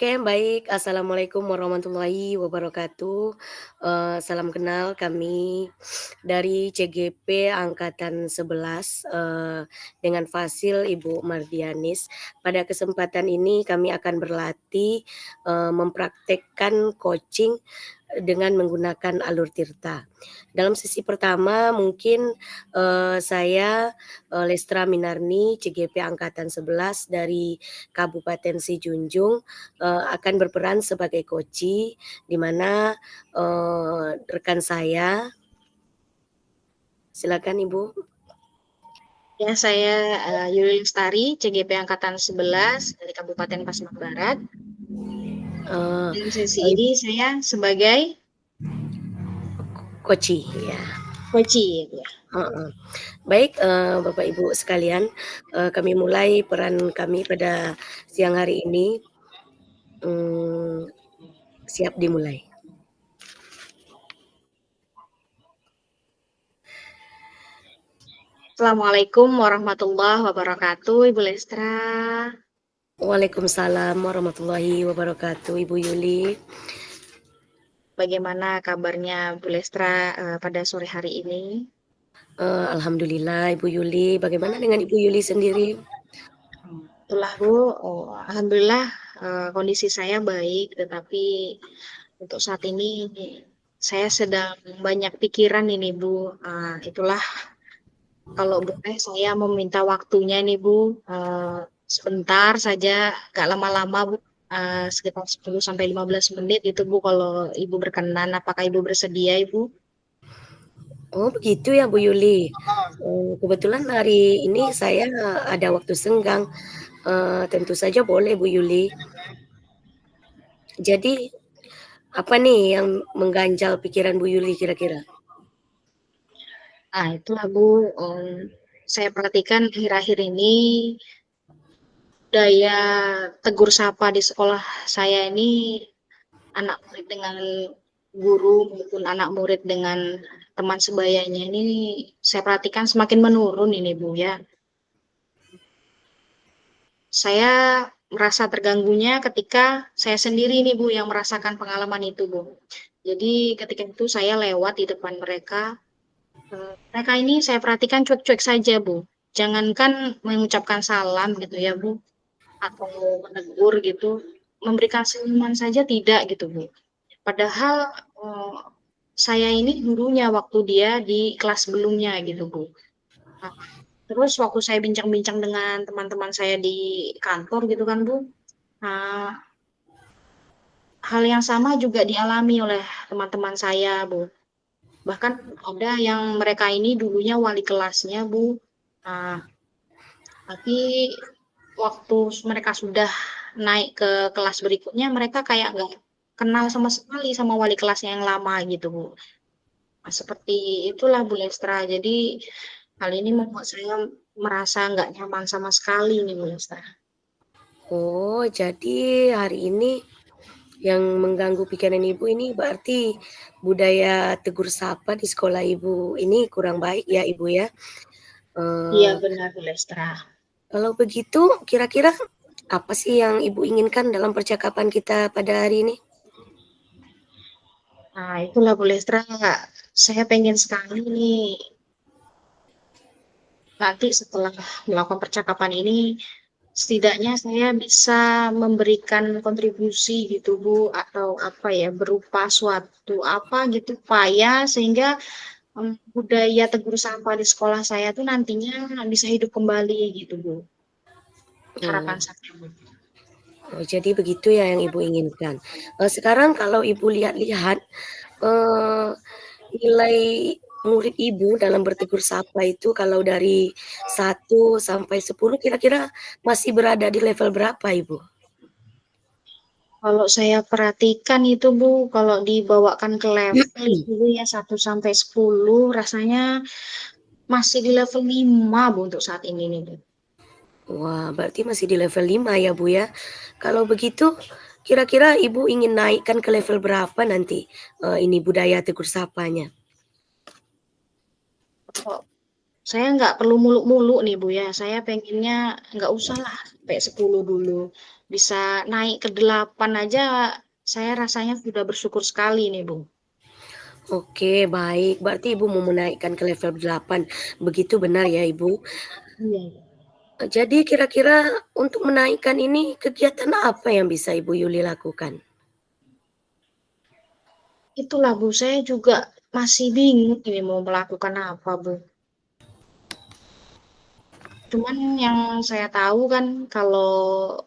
Oke, baik. Assalamualaikum warahmatullahi wabarakatuh. Salam kenal, kami dari CGP Angkatan 11, dengan Fasil Ibu Mardianis. Pada kesempatan ini kami akan berlatih, mempraktekkan coaching dengan menggunakan alur tirta. Dalam sesi pertama mungkin, saya, Lestra Minarni, CGP Angkatan 11 dari Kabupaten Sijunjung, akan berperan sebagai koci, di mana, rekan saya silakan Ibu. Ya, saya Yuli Lestari, CGP Angkatan 11 dari Kabupaten Pasaman Barat. Eee, Dalam sesi ini saya sebagai Koci, ya, koci, ya. heeh. Baik, Bapak Ibu sekalian, kami mulai peran kami pada siang hari ini, mmm, siap dimulai. Assalamualaikum warahmatullahi wabarakatuh, Ibu Lestra. Waalaikumsalam warahmatullahi wabarakatuh, Ibu Yuli. Bagaimana kabarnya Bu Lestra pada sore hari ini? Alhamdulillah Ibu Yuli, bagaimana dengan Ibu Yuli sendiri? Itulah Bu, alhamdulillah kondisi saya baik, tetapi untuk saat ini saya sedang banyak pikiran ini Bu. Itulah kalau boleh saya meminta waktunya nih Bu, sebentar saja, gak lama-lama Bu, sekitar 10 sampai 15 menit itu Bu, kalau Ibu berkenan. Apakah Ibu bersedia Ibu? Oh begitu ya Bu Yuli. Kebetulan hari ini saya ada waktu senggang, tentu saja boleh Bu Yuli. Jadi, apa nih yang mengganjal pikiran Bu Yuli kira-kira? Nah itulah Bu, saya perhatikan akhir-akhir ini daya tegur sapa di sekolah saya ini, anak murid dengan guru maupun anak murid dengan teman sebayanya ini, saya perhatikan semakin menurun ini Bu ya. Saya merasa terganggunya ketika saya sendiri nih Bu yang merasakan pengalaman itu Bu. Jadi ketika itu saya lewat di depan mereka, mereka ini saya perhatikan cuek-cuek saja Bu. Jangankan mengucapkan salam gitu ya Bu, atau menegur gitu, memberikan senyuman saja tidak gitu Bu. Padahal eh, saya ini gurunya waktu dia di kelas sebelumnya gitu Bu. Nah, terus waktu saya bincang-bincang dengan teman-teman saya di kantor gitu kan Bu, nah, hal yang sama juga dialami oleh teman-teman saya Bu. Bahkan ada yang mereka ini dulunya wali kelasnya Bu. Nah, tapi waktu mereka sudah naik ke kelas berikutnya, mereka kayak nggak kenal sama sekali sama wali kelasnya yang lama gitu Bu. Nah, seperti itulah Bu Lestra. Jadi hal ini membuat saya merasa nggak nyaman sama sekali nih Bu Lestra. Oh, jadi hari ini yang mengganggu pikiran Ibu ini berarti budaya tegur sapa di sekolah Ibu ini kurang baik ya, Ibu, ya? Iya Eee, benar Bu Lestra. Kalau begitu kira-kira apa sih yang Ibu inginkan dalam percakapan kita pada hari ini? Nah, itulah Bu Lestra. Saya pengen sekali nih nanti setelah melakukan percakapan ini, setidaknya saya bisa memberikan kontribusi gitu Bu, atau apa ya, berupa suatu apa gitu upaya sehingga budaya tegur sapa di sekolah saya tuh nantinya bisa hidup kembali gitu Bu. Oh Harapan saya Bu. oh, jadi begitu ya yang Ibu inginkan. Sekarang kalau Ibu lihat-lihat, eee, nilai murid Ibu dalam bertegur sapa itu kalau dari 1 sampai 10 kira-kira masih berada di level berapa Ibu? Kalau saya perhatikan itu Bu, kalau dibawakan ke level itu ya 1 sampai 10 rasanya masih di level 5 Bu untuk saat ini nih Bu. Wah, berarti masih di level 5 ya, Bu, ya. Kalau begitu, kira-kira Ibu ingin naikkan ke level berapa nanti, ini budaya tegur sapanya? Kalau saya nggak perlu muluk-muluk nih Bu ya, saya pengennya nggak usah lah sampai 10 dulu. bisa naik ke 8 aja, saya rasanya sudah bersyukur sekali nih, Bu. Oke, baik. Berarti Ibu mau menaikkan ke level 8, begitu benar ya, Ibu? Iya. Jadi kira-kira untuk menaikkan ini kegiatan apa yang bisa Ibu Yuli lakukan? Itulah, Bu, saya juga masih bingung ini mau melakukan apa, Bu. Cuman yang saya tahu kan kalau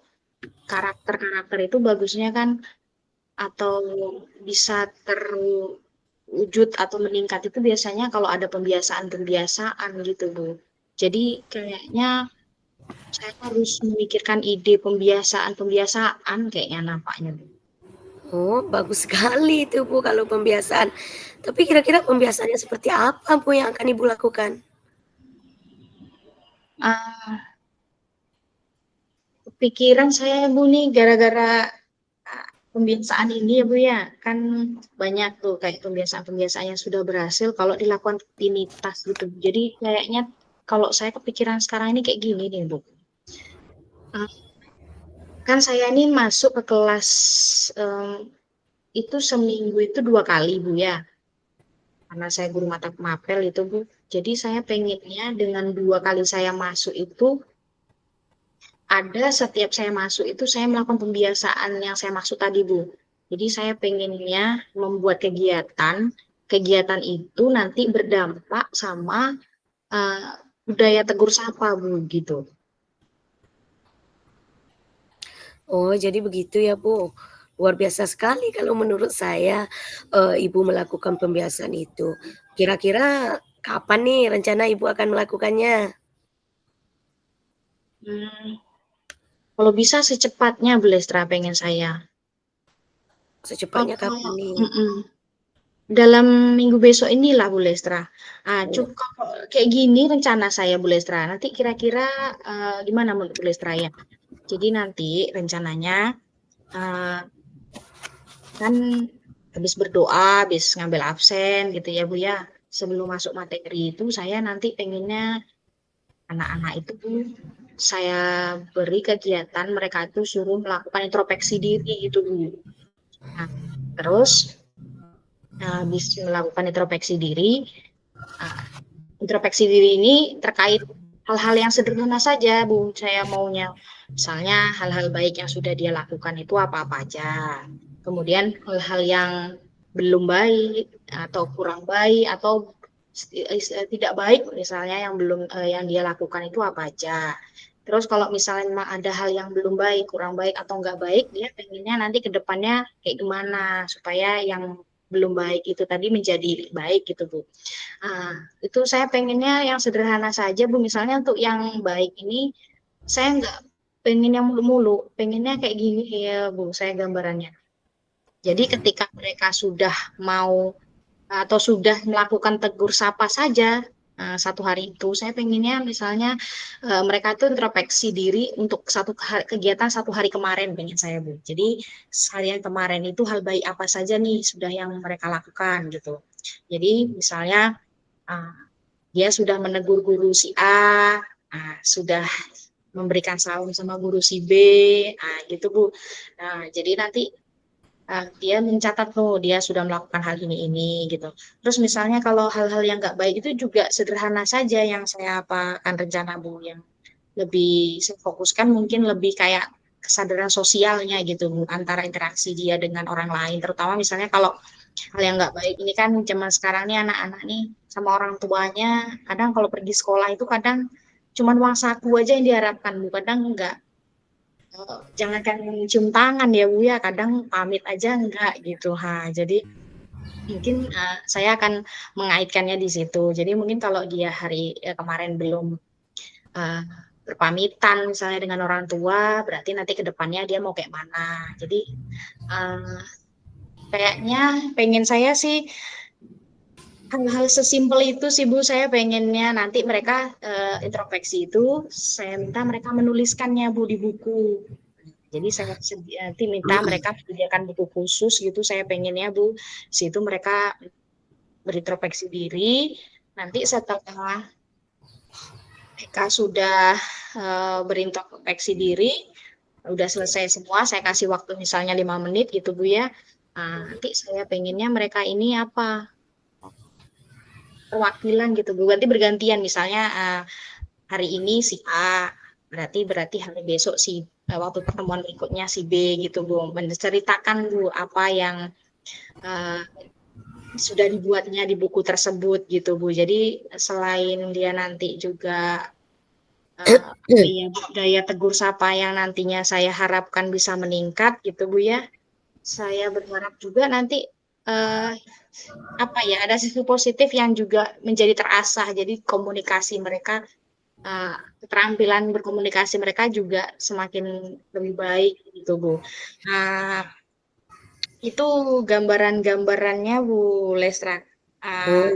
karakter-karakter itu bagusnya kan atau bisa terwujud atau meningkat itu biasanya kalau ada pembiasaan-pembiasaan gitu, Bu. Jadi kayaknya saya harus memikirkan ide pembiasaan-pembiasaan kayaknya nampaknya, Bu. Oh, bagus sekali itu, Bu, kalau pembiasaan. Tapi kira-kira pembiasaannya seperti apa, Bu, yang akan Ibu lakukan? Ah, Kepikiran saya, Bu, nih gara-gara pembiasaan ini ya, Bu, ya. Kan banyak tuh kayak pembiasaan-pembiasaan yang sudah berhasil kalau dilakukan rutinitas gitu. Jadi kayaknya kalau saya kepikiran sekarang ini kayak gini nih, Bu. Ah, Kan saya ini masuk ke kelas itu seminggu itu 2 kali, Bu, ya. Karena saya guru mata mapel itu, Bu. Jadi saya pengennya dengan 2 kali saya masuk itu ada setiap saya masuk itu saya melakukan pembiasaan yang saya maksud tadi, Bu. Jadi saya pengennya membuat kegiatan itu nanti berdampak sama uh, budaya tegur sapa, Bu, gitu. Oh, jadi begitu ya, Bu. Luar biasa sekali kalau menurut saya, Ibu melakukan pembiasaan itu. Kira-kira kapan nih rencana Ibu akan melakukannya? Hmm, Kalau bisa secepatnya, Bu Lestra, pengen saya. Secepatnya Kalau kapan nih? mm-mm. Dalam minggu besok inilah, Bu Lestra. Oh, Cukup kayak gini rencana saya, Bu Lestra. Nanti kira-kira gimana menurut Bu Lestra ya? Jadi nanti rencananya eh, kan habis berdoa, habis ngambil absen gitu ya, Bu, ya. Sebelum masuk materi itu saya nanti pengennya anak-anak itu, Bu, saya beri kegiatan mereka itu suruh melakukan introspeksi diri gitu, Bu. Nah, terus habis melakukan uh, introspeksi diri ini terkait hal-hal yang sederhana saja, Bu. Saya maunya, misalnya hal-hal baik yang sudah dia lakukan itu apa-apa aja. Kemudian hal-hal yang belum baik atau kurang baik atau tidak baik misalnya yang belum yang dia lakukan itu apa aja. Terus kalau misalnya memang ada hal yang belum baik, kurang baik atau nggak baik, dia pengennya nanti ke depannya kayak gimana supaya yang belum baik itu tadi menjadi baik gitu, Bu. Itu saya pengennya yang sederhana saja, Bu. Misalnya untuk yang baik ini, saya nggak pengen yang mulu-mulu. Pengennya kayak gini ya, Bu, saya gambarannya. Jadi ketika mereka sudah mau atau sudah melakukan tegur sapa saja, 1 hari itu, saya pengennya misalnya mereka itu introspeksi diri untuk kegiatan 1 hari kemarin pengen saya, Bu. Jadi seharian kemarin itu hal baik apa saja nih sudah yang mereka lakukan gitu. Jadi misalnya uh, dia sudah menegur guru si A, sudah memberikan salam sama guru si B, gitu, Bu. Nah, jadi nanti dia mencatat tuh dia sudah melakukan hal ini gitu. Terus misalnya kalau hal-hal yang nggak baik itu juga sederhana saja yang saya akan rencana, Bu, yang lebih saya fokuskan mungkin lebih kayak kesadaran sosialnya gitu, Bu, antara interaksi dia dengan orang lain, terutama misalnya kalau hal yang nggak baik ini kan zaman sekarang nih anak-anak nih sama orang tuanya kadang kalau pergi sekolah itu kadang cuman uang saku aja yang diharapkan, Bu, kadang nggak jangankan cium tangan ya, Bu, ya, kadang pamit aja enggak gitu, jadi mungkin saya akan mengaitkannya di situ. Jadi mungkin kalau dia hari kemarin belum uh, berpamitan misalnya dengan orang tua, berarti nanti ke depannya dia mau kayak mana. Jadi uh, kayaknya pengen saya sih hal-hal sesimpel itu sih, Bu. Saya pengennya nanti mereka introspeksi itu saya minta mereka menuliskannya, Bu, di buku. Jadi saya nanti minta mereka menyediakan buku khusus gitu. Saya pengennya, Bu, situ mereka berintrospeksi diri. Nanti setelah mereka sudah berintrospeksi diri, udah selesai semua, saya kasih waktu misalnya 5 menit gitu Bu ya. Nanti saya pengennya mereka ini apa, perwakilan gitu Bu. Berarti bergantian misalnya hari ini si A, berarti hari besok si waktu pertemuan berikutnya si B gitu Bu. Menceritakan Bu apa yang uh, sudah dibuatnya di buku tersebut gitu Bu. Jadi selain dia nanti juga daya tegur sapa yang nantinya saya harapkan bisa meningkat gitu Bu ya. Saya berharap juga nanti uh, apa ya, ada sisi positif yang juga menjadi terasah. Jadi komunikasi mereka, keterampilan berkomunikasi mereka juga semakin lebih baik gitu Bu. Nah, itu gambaran-gambarannya Bu Lestra. Uh, Oh.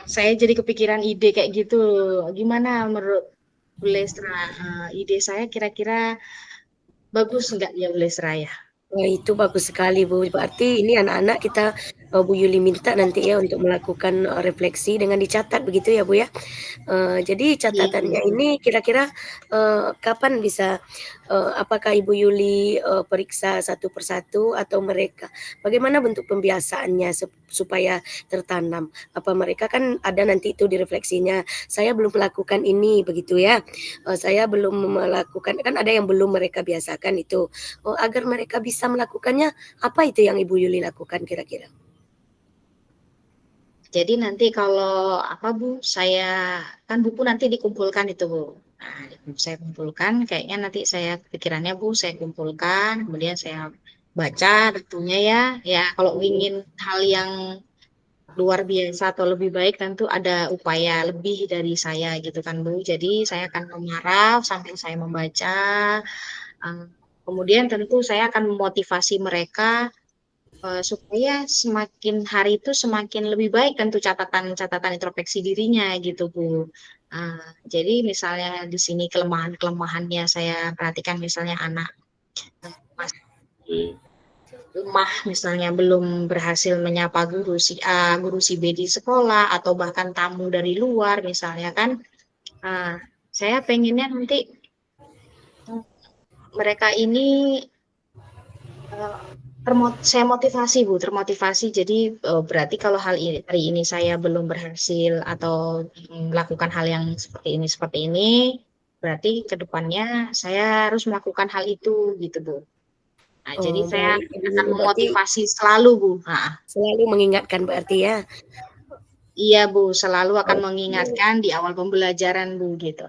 saya jadi kepikiran ide kayak gitu. Gimana menurut Bu Lestra? Ide saya kira-kira bagus nggak ya Bu Lestra ya? Wah, itu bagus sekali, Bu. Berarti ini anak-anak kita, Bu Yuli minta nanti ya untuk melakukan, refleksi dengan dicatat begitu ya, Bu, ya? Jadi Iya catatannya Bu. ini kira-kira, kapan bisa, apakah Ibu Yuli, periksa satu persatu atau mereka bagaimana bentuk pembiasaannya supaya tertanam? Apa mereka kan ada nanti itu di refleksinya, "Saya belum melakukan ini," begitu ya, "Saya belum melakukan" kan ada yang belum mereka biasakan itu. Agar mereka bisa melakukannya, apa itu yang Ibu Yuli lakukan kira-kira? Jadi nanti kalau apa Bu, saya kan buku nanti dikumpulkan itu Bu. Nah, saya kumpulkan, kayaknya nanti saya pikirannya Bu, saya kumpulkan, kemudian saya baca tentunya ya. Ya, kalau ingin hal yang luar biasa atau lebih baik tentu ada upaya lebih dari saya gitu kan Bu. Jadi saya akan memaraf sambil saya membaca. eh, Kemudian tentu saya akan memotivasi mereka supaya semakin hari itu semakin lebih baik tentu catatan-catatan introspeksi dirinya gitu Bu. Uh, jadi misalnya di sini kelemahan-kelemahannya saya perhatikan misalnya anak masih lemah misalnya belum berhasil menyapa guru si A, guru si B di sekolah atau bahkan tamu dari luar misalnya kan. Uh, saya pengennya nanti mereka ini saya motivasi Bu, termotivasi. Jadi berarti kalau hari ini saya belum berhasil atau melakukan hal yang seperti ini, berarti ke depannya saya harus melakukan hal itu gitu Bu. Nah, jadi Oh, saya baik, Ibu akan Yuli berarti memotivasi selalu Bu. Nah, selalu mengingatkan berarti ya? iya Bu, selalu akan Oke. mengingatkan di awal pembelajaran Bu gitu.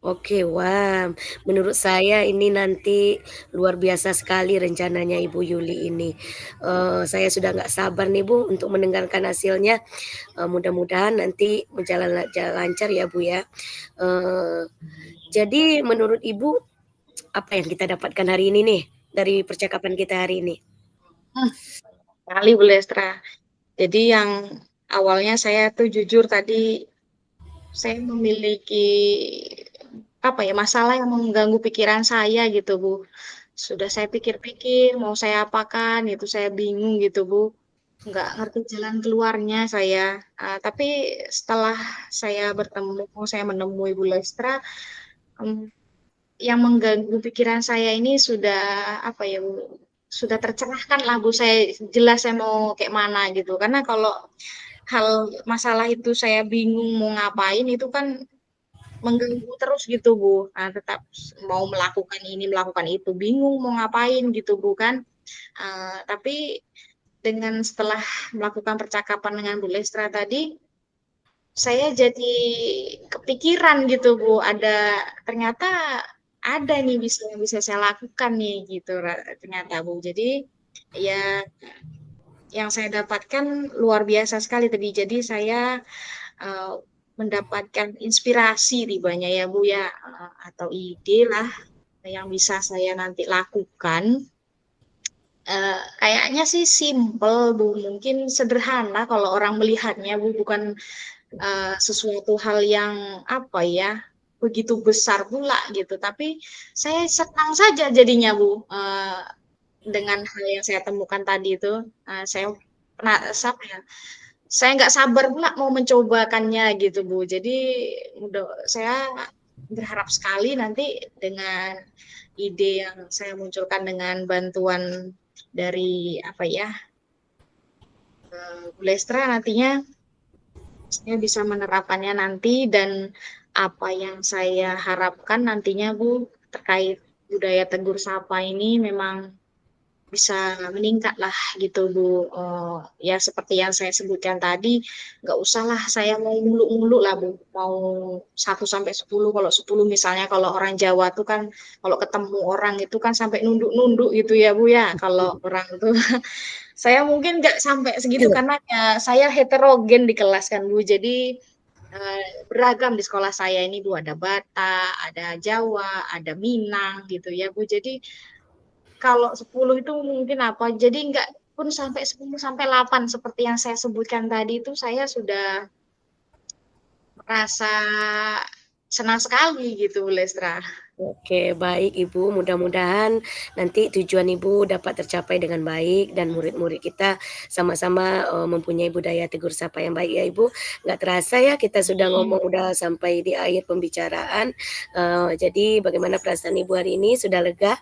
Oke, wah, menurut saya ini nanti luar biasa sekali rencananya Ibu Yuli ini. Saya sudah nggak sabar nih Bu untuk mendengarkan hasilnya, mudah-mudahan nanti jalan lancar ya Bu ya. Eee, jadi menurut Ibu, apa yang kita dapatkan hari ini nih, dari percakapan kita hari ini? Hmm, kali Bu Lestra. Jadi yang awalnya saya tuh jujur tadi saya memiliki apa ya masalah yang mengganggu pikiran saya gitu Bu. Sudah saya pikir-pikir mau saya apakan gitu, saya bingung gitu Bu. Nggak ngerti jalan keluarnya saya. Tapi setelah saya bertemu, saya menemui Bu Lestra, em, yang mengganggu pikiran saya ini sudah apa ya Bu, sudah tercerahkan lah Bu. Saya jelas saya mau kayak mana gitu. Karena kalau hal masalah itu saya bingung mau ngapain itu kan mengganggu terus gitu Bu. Tetap mau melakukan ini, melakukan itu, bingung mau ngapain gitu Bu kan. Tapi dengan setelah melakukan percakapan dengan Bu Lestra tadi, saya jadi kepikiran gitu Bu, ternyata ada nih yang bisa saya lakukan nih gitu ternyata Bu. Jadi ya yang saya dapatkan luar biasa sekali tadi. Jadi saya eh, mendapatkan inspirasi tibanya ya Bu ya, atau ide lah yang bisa saya nanti lakukan. Kayaknya sih simple Bu, mungkin sederhana kalau orang melihatnya Bu, bukan sesuatu hal yang apa ya begitu besar pula gitu. Tapi saya senang saja jadinya Bu, dengan hal yang saya temukan tadi itu. Saya pernah siapa ya? Saya nggak sabar pula mau mencobakannya gitu Bu. Jadi udah saya berharap sekali nanti dengan ide yang saya munculkan dengan bantuan dari apa ya, Bu Lestra nantinya saya bisa menerapkannya nanti dan apa yang saya harapkan nantinya Bu terkait budaya tegur sapa ini memang bisa meningkat lah gitu Bu. Ya seperti yang saya sebutkan tadi, nggak usahlah saya mau muluk-muluk lah Bu. Mau 1 sampai 10, kalau 10 misalnya kalau orang Jawa tuh kan kalau ketemu orang itu kan sampai nunduk-nunduk gitu ya Bu ya. Kalau orang tuh saya mungkin nggak sampai segitu karena ya saya heterogen di kelas kan Bu. Jadi beragam di sekolah saya ini Bu, ada Batak, ada Jawa, ada Minang gitu ya Bu. Jadi kalau 10 itu mungkin apa, jadi nggak pun sampai 10 sampai 8 seperti yang saya sebutkan tadi itu saya sudah merasa senang sekali gitu Bu Lestra. Oke, baik Ibu, mudah-mudahan nanti tujuan Ibu dapat tercapai dengan baik dan murid-murid kita sama-sama, mempunyai budaya tegur sapa yang baik ya Ibu. Nggak terasa ya kita sudah ngomong udah sampai di akhir pembicaraan, jadi bagaimana perasaan Ibu hari ini, sudah lega?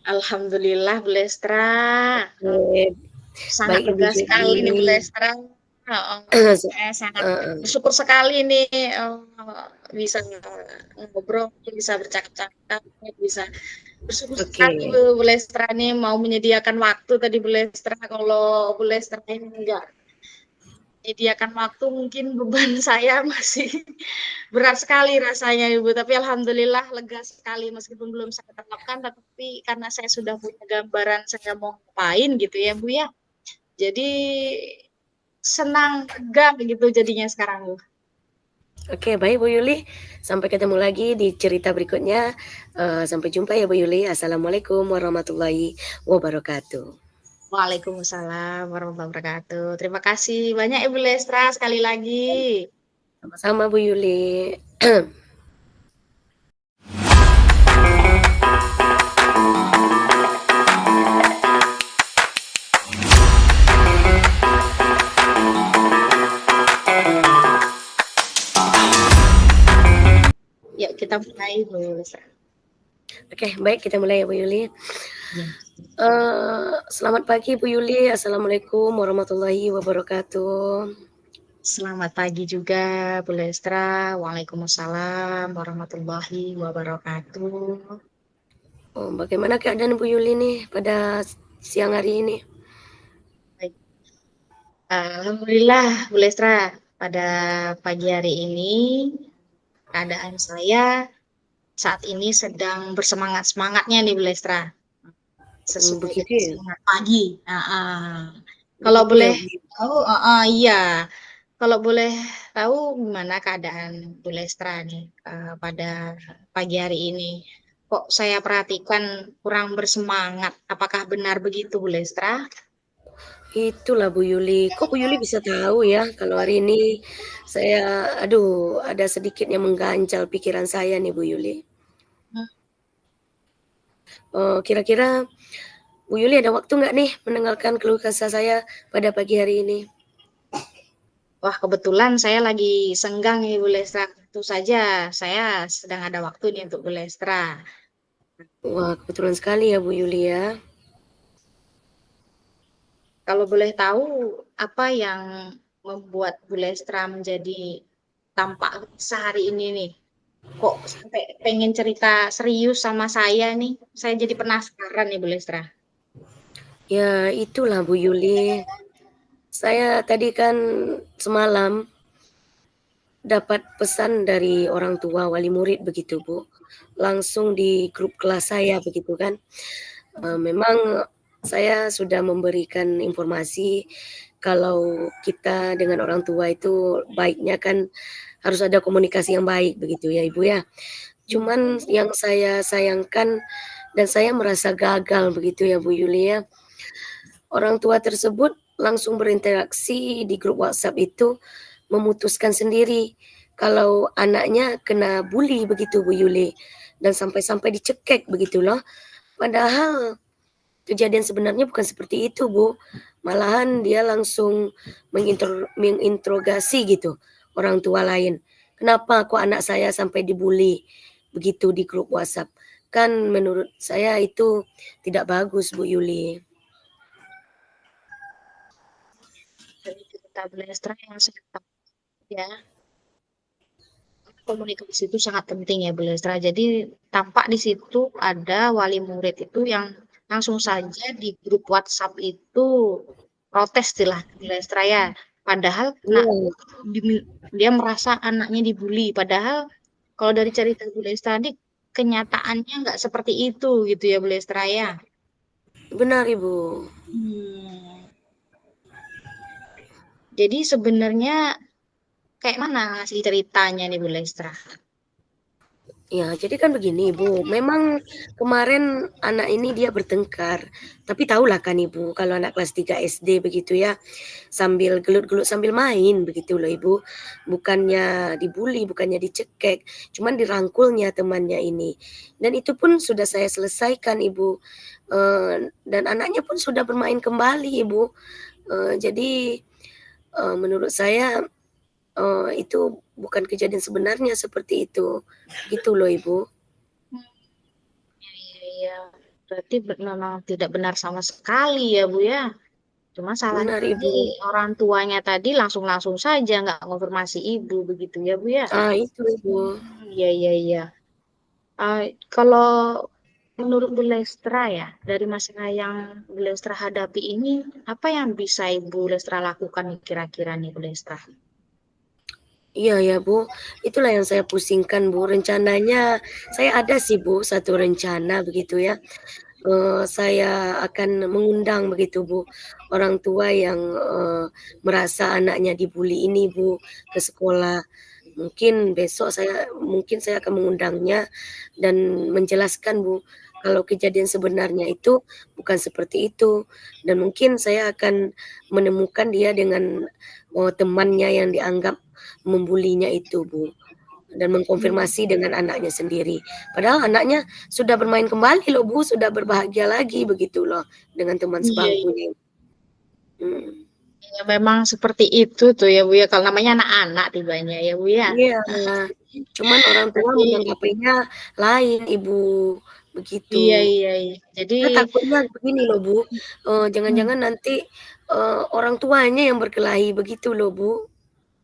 Alhamdulillah Bu Lestra, Oke, sangat baik Ibu lega Juli. sekali nih Bu Lestra. Heeh, saya sangat Heeh, bersyukur sekali nih bisa ngobrol, bisa bercakap-cakap, bisa bersyukur oke. sekali Bu Lestra nih mau menyediakan waktu tadi Bu Lestra. Kalau Bu Lestra ini enggak menyediakan waktu mungkin beban saya masih berat sekali rasanya Ibu. Tapi alhamdulillah lega sekali meskipun belum saya terapkan, tapi karena saya sudah punya gambaran saya mau ngapain gitu ya Bu ya. Jadi senang, lega gitu jadinya sekarang Bu. Oke, baik Bu Yuli, sampai ketemu lagi di cerita berikutnya, sampai jumpa ya Bu Yuli. Assalamualaikum warahmatullahi wabarakatuh. Waalaikumsalam warahmatullahi wabarakatuh. Terima kasih banyak Ibu Lestra sekali lagi. Sama-sama Bu Yuli. Yuk kita mulai Bu Lestra. Oke, baik kita mulai ya Bu Yuli. Ya. Selamat pagi Bu Yuli, Assalamualaikum warahmatullahi wabarakatuh. Selamat pagi juga Bu Lestra. Waalaikumsalam warahmatullahi wabarakatuh. Oh, bagaimana keadaan Bu Yuli nih pada siang hari ini? Baik. Alhamdulillah Bu Lestra, pada pagi hari ini keadaan saya saat ini sedang bersemangat-semangatnya nih Bu Lestra. Sesuai Begitu dengan ya? semangat pagi. Kalau Begitu ya boleh Bu Yuli? tahu, iya. Kalau boleh tahu gimana keadaan Bu Lestra nih pada pagi hari ini? Kok saya perhatikan kurang bersemangat. Apakah benar begitu Bu Lestra? Itulah Bu Yuli, kok Bu Yuli bisa tahu ya kalau hari ini saya aduh ada sedikit yang mengganjal pikiran saya nih Bu Yuli. Hmm. Kira-kira Bu Yuli ada waktu nggak nih mendengarkan keluh kesah saya pada pagi hari ini? Wah, kebetulan saya lagi senggang nih Bu Lestra. Tentu saja saya sedang ada waktu nih untuk Bu Lestra. Wah, kebetulan sekali ya Bu Yuli ya. Kalau boleh tahu apa yang membuat Bu Lestra menjadi tampak sehari ini nih? Kok sampai pengen cerita serius sama saya nih? Saya jadi penasaran nih Bu Lestra. Ya itulah Bu Yuli, saya tadi kan semalam dapat pesan dari orang tua wali murid begitu Bu, langsung di grup kelas saya begitu kan. Memang saya sudah memberikan informasi kalau kita dengan orang tua itu baiknya kan harus ada komunikasi yang baik begitu ya Ibu ya. Cuman yang saya sayangkan dan saya merasa gagal begitu ya Bu Yuli ya, orang tua tersebut langsung berinteraksi di grup WhatsApp itu memutuskan sendiri kalau anaknya kena bully begitu Bu Yuli, dan sampai-sampai dicekek begitu loh. Padahal kejadian sebenarnya bukan seperti itu, Bu. Malahan dia langsung menginterogasi gitu orang tua lain. kenapa kok anak saya sampai dibully begitu di grup WhatsApp. Kan menurut saya itu tidak bagus, Bu Yuli. Dari cerita Bulestra yang saya tahu ya, komunikasi itu sangat penting ya Bulestra. Jadi tampak di situ ada wali murid itu yang langsung saja di grup WhatsApp itu protes lah Bulestra ya. Padahal Iya, dia merasa anaknya dibully. Padahal kalau dari cerita Bulestra tadi kenyataannya nggak seperti itu gitu ya Bulestra ya. benar Ibu. Hmm. Jadi sebenarnya kayak mana sih ceritanya nih Bulestra? Ya, jadi kan begini Ibu, memang kemarin anak ini dia bertengkar, tapi tahulah kan Ibu, kalau anak kelas 3 SD begitu ya, sambil gelut-gelut sambil main begitu loh Ibu. Bukannya dibully, bukannya dicekek, cuman dirangkulnya temannya ini. Dan itu pun sudah saya selesaikan Ibu, dan anaknya pun sudah bermain kembali Ibu. Jadi, menurut saya itu bukan kejadian sebenarnya seperti itu, gitu loh Ibu. Hmm, iya, iya, iya. Berarti memang tidak benar sama sekali ya Bu ya. Cuma salahnya Benar tadi Ibu. orang tuanya tadi langsung-langsung saja nggak konfirmasi ibu begitu ya Bu ya. Ah, itu Ibu. Iya iya iya. Kalau menurut Bu Lestra ya, dari masalah yang Bu Lestra hadapi ini, apa yang bisa Ibu Lestra lakukan kira-kira nih Bu Lestra? Iya ya Bu, itulah yang saya pusingkan Bu, rencananya saya ada sih Bu, satu rencana begitu ya, saya akan mengundang begitu Bu, orang tua yang, merasa anaknya dibully ini Bu, ke sekolah. Mungkin saya akan mengundangnya dan menjelaskan Bu, kalau kejadian sebenarnya itu bukan seperti itu, dan mungkin saya akan menemukan dia dengan, temannya yang dianggap membulinya itu Bu, dan Hmm, mengkonfirmasi dengan anaknya sendiri. Padahal anaknya sudah bermain kembali loh Bu, sudah berbahagia lagi begitu loh dengan teman iya iya. sebangkunya. Mhm. Ya, memang seperti itu tuh ya Bu ya, kalau namanya anak-anak tibanya ya Bu ya. Iya, cuman orang tua Berarti menanggapinya lain Ibu, begitu. iya iya iya. Jadi Saya takutnya begini loh Bu, hmm, jangan-jangan nanti, orang tuanya yang berkelahi begitu loh Bu.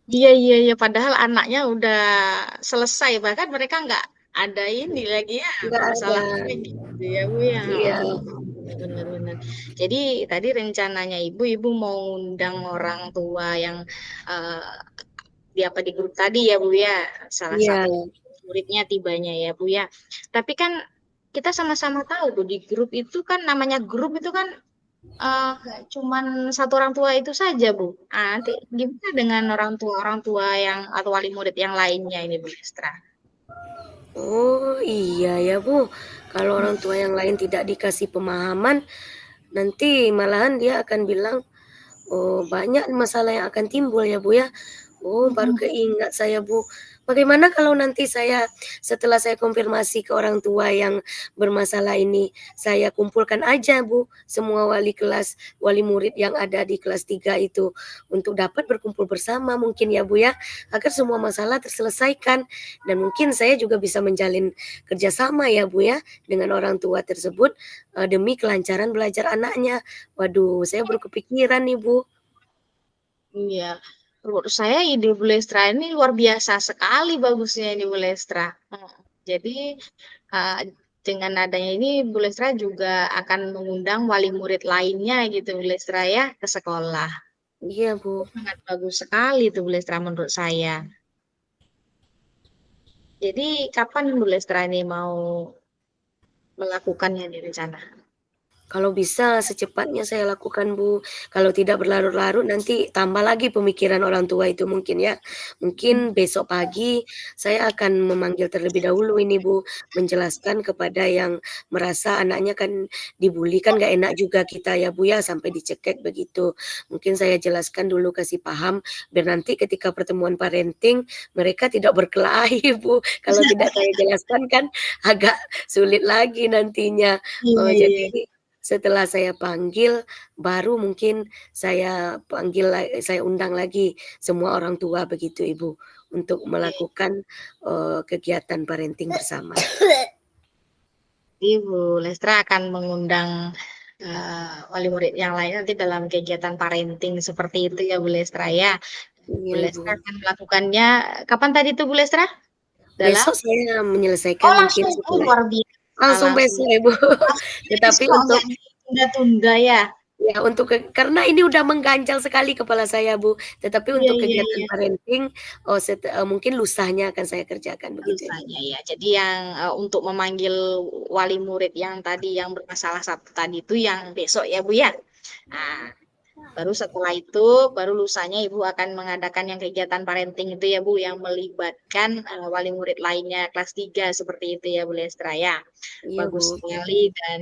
iya iya iya. Padahal anaknya udah selesai, bahkan mereka nggak ada ini lagi ya Nggak ada. permasalahan lagi gitu ya Bu ya. Iya, Benar-benar. Jadi tadi rencananya ibu mau undang orang tua yang eh, di apa di grup tadi ya Bu ya, salah iya, satu muridnya tibanya ya Bu ya. Tapi kan kita sama-sama tahu Bu di grup itu kan namanya grup itu kan nggak cuman satu orang tua itu saja Bu. Nanti gimana dengan orang tua yang atau wali murid yang lainnya ini Bu Estra? oh iya ya Bu, kalau orang tua yang lain tidak dikasih pemahaman, nanti malahan dia akan bilang, "Oh banyak masalah yang akan timbul ya Bu ya." Oh, baru Mm-mm. keingat saya, Bu. Bagaimana kalau nanti setelah saya konfirmasi ke orang tua yang bermasalah ini, saya kumpulkan aja, Bu, semua wali murid yang ada di kelas 3 itu, untuk dapat berkumpul bersama mungkin ya, Bu, ya, agar semua masalah terselesaikan dan mungkin saya juga bisa menjalin kerjasama ya, Bu, ya, dengan orang tua tersebut, demi kelancaran belajar anaknya. Waduh, saya baru kepikiran nih, Bu. Iya, menurut saya ide Bulestra ini luar biasa sekali bagusnya ini Bulestra. Jadi eh, dengan adanya ini Bulestra juga akan mengundang wali murid lainnya gitu Bulestra ya ke sekolah. Iya, Bu. Sangat bagus sekali tuh Bulestra menurut saya. Jadi kapan Bulestra ini mau melakukannya di rencana? Kalau bisa secepatnya saya lakukan, Bu. Kalau tidak berlarut-larut nanti tambah lagi pemikiran orang tua itu mungkin ya. Mungkin besok pagi saya akan memanggil terlebih dahulu ini, Bu, menjelaskan kepada yang merasa anaknya kan dibully, kan nggak enak juga kita ya, Bu, ya, sampai dicekek begitu. Mungkin saya jelaskan dulu, kasih paham, biar nanti ketika pertemuan parenting mereka tidak berkelahi, Bu. Kalau tidak saya jelaskan kan agak sulit lagi nantinya. Iya, iya. Jadi setelah saya panggil, baru mungkin saya undang lagi semua orang tua begitu, Ibu, untuk melakukan, kegiatan parenting bersama. Ibu Lestra akan mengundang, wali murid yang lain nanti dalam kegiatan parenting seperti itu ya, Bu Lestra ya. Bu Iya, Lestra Ibu. akan melakukannya kapan tadi tuh, Bu Lestra? Dalam Besok saya oh menyelesaikan mungkin langsung, oh setelah luar biasa langsung langsung besok, Ibu. langsung Tetapi besok untuk nggak ditunda-tunda ya? ya, karena ini udah mengganjal sekali kepala saya, Bu. Tetapi Iya untuk iya kegiatan iya. parenting, mungkin lusanya akan saya kerjakan begitu, Ibu. Lusanya ya. Jadi yang, untuk memanggil wali murid yang tadi yang bermasalah satu tadi itu yang besok ya, Bu, ya? Nah, baru setelah itu, baru lusanya Ibu akan mengadakan yang kegiatan parenting itu ya, Bu, yang melibatkan, wali murid lainnya kelas 3 seperti itu ya, Bu Lestra ya. Iya, Bagus Bu. sekali dan,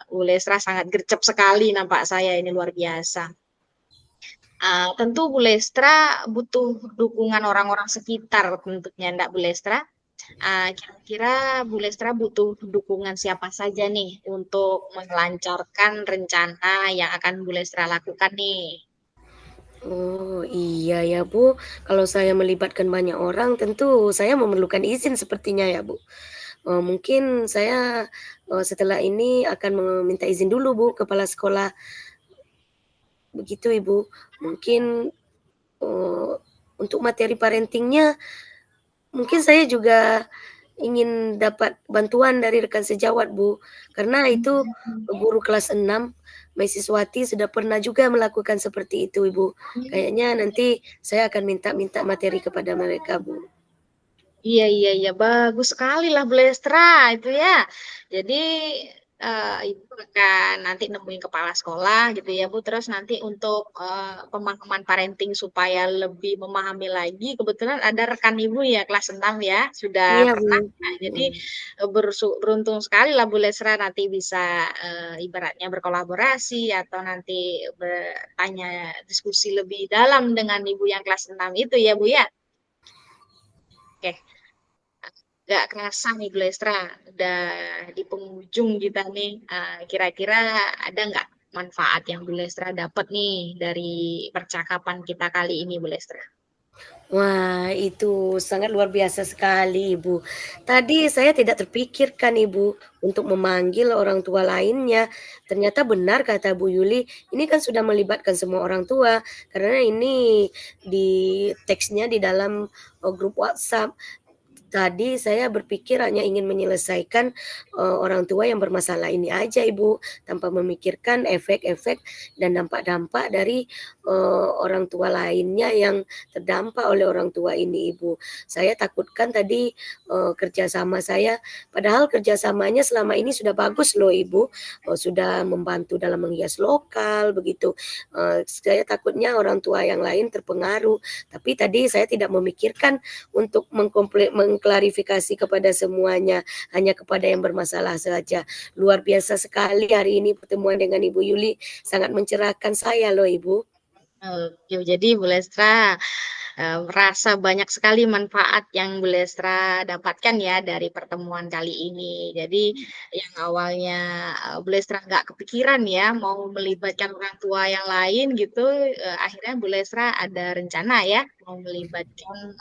Bu Lestra sangat gercep sekali nampak saya ini luar biasa. Tentu Bu Lestra butuh dukungan orang-orang sekitar tentunya ndak Bu Lestra? Kira-kira Bu Lestra butuh dukungan siapa saja nih untuk melancarkan rencana yang akan Bu Lestra lakukan nih? Oh, iya ya, Bu. Kalau saya melibatkan banyak orang, tentu saya memerlukan izin sepertinya ya, Bu. Mungkin saya, setelah ini akan meminta izin dulu, Bu, kepala sekolah, begitu, Ibu. Mungkin, eee, untuk materi parenting-nya, mungkin saya juga ingin dapat bantuan dari rekan sejawat, Bu, karena itu Mmm, guru kelas 6 mahasiswati sudah pernah juga melakukan seperti itu, Ibu. Kayaknya nanti saya akan minta-minta materi kepada mereka, Bu. iya iya iya, bagus sekali lah Bu Lestra itu ya. Jadi, Ibu akan nanti nemuin kepala sekolah gitu ya Bu, terus nanti untuk, pemahaman parenting supaya lebih memahami lagi, kebetulan ada rekan Ibu ya kelas 6 ya, sudah Iya, Bu, pernah. Nah, jadi, mhm. beruntung sekali lah Bu Lesra nanti bisa, ibaratnya berkolaborasi atau nanti bertanya diskusi lebih dalam dengan Ibu yang kelas 6 itu ya Bu ya? Oke. Nggak kerasa nih Bu Lestra, udah di penghujung kita nih, kira-kira ada nggak manfaat yang Bu Lestra dapat nih dari percakapan kita kali ini Bu Lestra? Wah, itu sangat luar biasa sekali, Ibu. Tadi saya tidak terpikirkan, Ibu, untuk memanggil orang tua lainnya. Ternyata benar kata Bu Yuli, ini kan sudah melibatkan semua orang tua, karena ini di teksnya di dalam, grup WhatsApp. Tadi saya berpikir hanya ingin menyelesaikan, orang tua yang bermasalah ini aja, Ibu, tanpa memikirkan efek-efek dan dampak-dampak dari, orang tua lainnya yang terdampak oleh orang tua ini, Ibu. Saya takutkan tadi, kerjasama saya padahal kerjasamanya selama ini sudah bagus loh, Ibu, sudah membantu dalam menghias lokal begitu, saya takutnya orang tua yang lain terpengaruh, tapi tadi saya tidak memikirkan untuk mengklarifikasi kepada semuanya, hanya kepada yang bermasalah saja. Luar biasa sekali hari ini pertemuan dengan Ibu Yuli, sangat mencerahkan saya loh Ibu. Oke, jadi Bu Lestra, merasa banyak sekali manfaat yang Bu Lestra dapatkan ya dari pertemuan kali ini. Jadi yang awalnya, Bu Lestra nggak kepikiran ya mau melibatkan orang tua yang lain gitu, akhirnya Bu Lestra ada rencana ya mau melibatkan,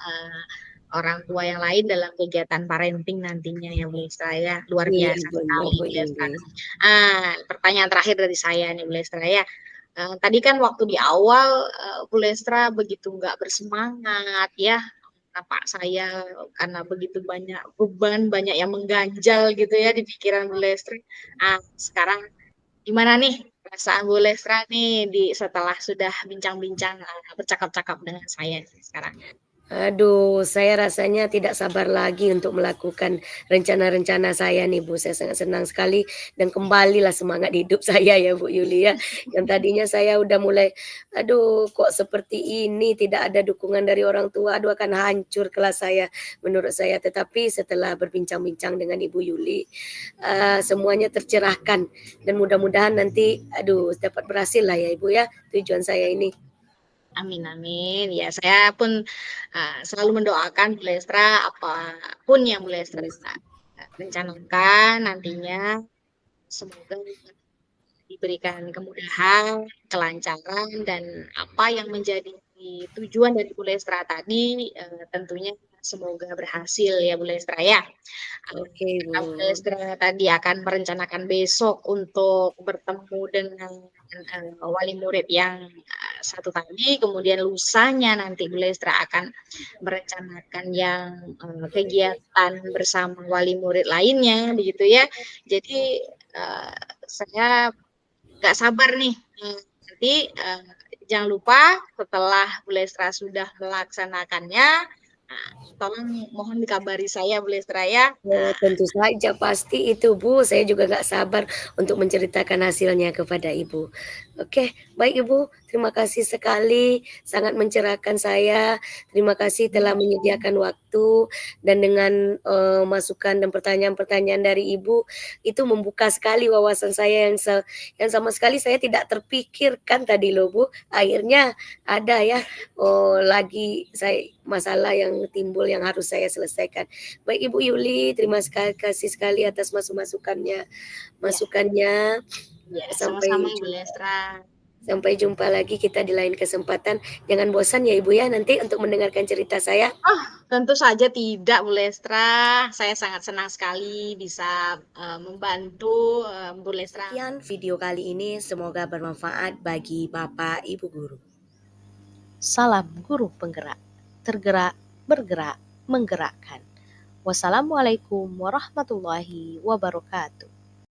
orang tua yang lain dalam kegiatan parenting nantinya ya Bu Lestra ya. Luar Iya biasa benar sekali Bu Bu Lestra. Yuli. Pertanyaan terakhir dari saya nih Bu Lestra ya. Tadi kan waktu di awal, Bu Lestra begitu nggak bersemangat ya, napak saya karena begitu banyak beban, banyak yang mengganjal gitu ya di pikiran Bu Lestra. Sekarang gimana nih perasaan Bu Lestra nih setelah sudah bincang-bincang, bercakap-cakap dengan saya nih sekarang? Aduh, saya rasanya tidak sabar lagi untuk melakukan rencana-rencana saya nih, Bu. Saya sangat senang sekali dan kembalilah semangat hidup saya ya, Bu Yuli ya. Yang tadinya saya udah mulai, aduh kok seperti ini, tidak ada dukungan dari orang tua, aduh akan hancur kelas saya menurut saya. Tetapi setelah berbincang-bincang dengan Ibu Yuli, semuanya tercerahkan dan mudah-mudahan nanti, aduh dapat berhasil lah ya Ibu ya, tujuan saya ini. Amin amin. Ya saya pun, selalu mendoakan Bu Lestra apapun yang Bu Lestra, rencanakan nantinya semoga diberikan kemudahan, kelancaran, dan apa yang menjadi tujuan dari Bu Lestra tadi, tentunya semoga berhasil ya Bu Lestra ya. Oke, Ibu. Ketika Bu Lestra tadi akan merencanakan besok untuk bertemu dengan, wali murid yang, satu tadi, kemudian lusanya nanti Bu Lestra akan merencanakan yang, kegiatan bersama wali murid lainnya, begitu ya. Jadi, saya nggak sabar nih, nanti, jangan lupa setelah Bu Lestra sudah melaksanakannya, tolong mohon dikabari saya Bu Lestra ya. Oh, tentu saja, pasti itu, Bu. Saya juga nggak sabar untuk menceritakan hasilnya kepada Ibu. Oke, baik Ibu, terima kasih sekali, sangat mencerahkan saya. Terima kasih telah menyediakan waktu dan dengan, masukan dan pertanyaan-pertanyaan dari Ibu, itu membuka sekali wawasan saya yang sama sekali saya tidak terpikirkan tadi loh, Bu. Akhirnya ada ya, oh, lagi masalah yang timbul yang harus saya selesaikan. Baik Ibu Yuli, terima kasih sekali atas Ya, masukannya. ya, sama-sama Sampai Bu Lestra. sampai jumpa lagi kita di lain kesempatan. Jangan bosan ya Ibu ya nanti untuk mendengarkan cerita saya. Oh, tentu saja tidak Bu Lestra. Saya sangat senang sekali bisa, membantu, Bu Lestra. Sekian video kali ini, semoga bermanfaat bagi Bapak Ibu guru. Salam guru penggerak, tergerak, bergerak, menggerakkan. Wassalamualaikum warahmatullahi wabarakatuh.